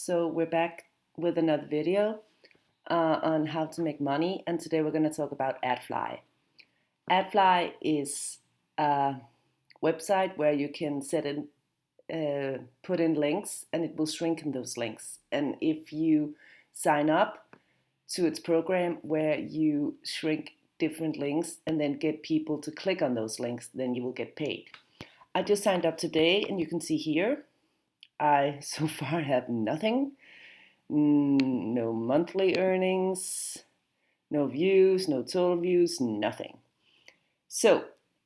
So we're back with another video on how to make money, and today we're going to talk about Adfly. Adfly is a website where you can put in links, and it will shrink in those links. And if you sign up to its program where you shrink different links and then get people to click on those links, then you will get paid. I just signed up today, and you can see here I so far have nothing. No monthly earnings, no views, no total views, nothing. So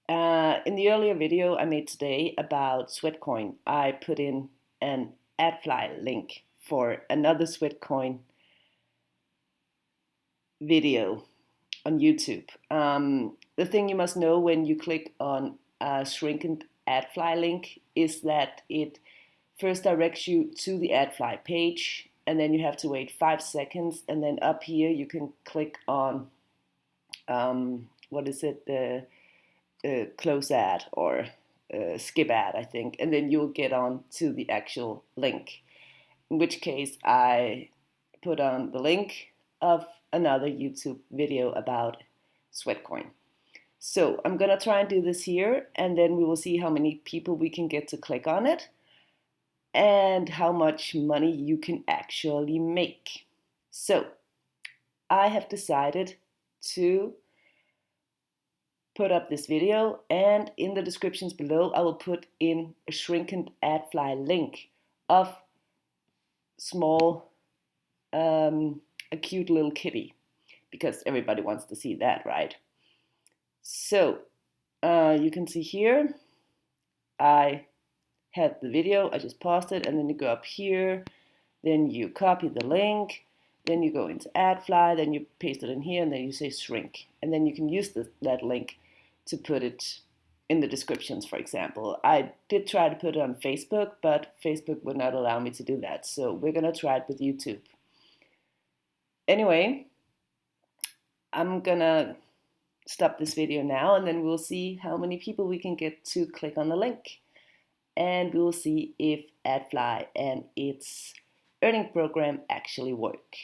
in the earlier video I made today about Sweatcoin, I put in an Adfly link for another Sweatcoin video on YouTube. The thing you must know when you click on a shrinking Adfly link is that it first directs you to the Adfly page, and then you have to wait 5 seconds, and then up here you can click on close ad or skip ad, I think, and then you'll get on to the actual link, in which case I put on the link of another YouTube video about Sweatcoin. So I'm gonna try and do this here, and then we will see how many people we can get to click on it and how much money you can actually make. So I have decided to put up this video, and in the descriptions below I will put in a shrinking Adfly link of small a cute little kitty, because everybody wants to see that, right? So you can see here I had the video, I just paused it, and then you go up here, then you copy the link, then you go into Adfly, then you paste it in here, and then you say shrink, and then you can use that link to put it in the descriptions, for example. I did try to put it on Facebook, but Facebook would not allow me to do that, so we're gonna try it with YouTube. Anyway, I'm gonna stop this video now, and then we'll see how many people we can get to click on the link. And we'll see if Adfly and its earning program actually work.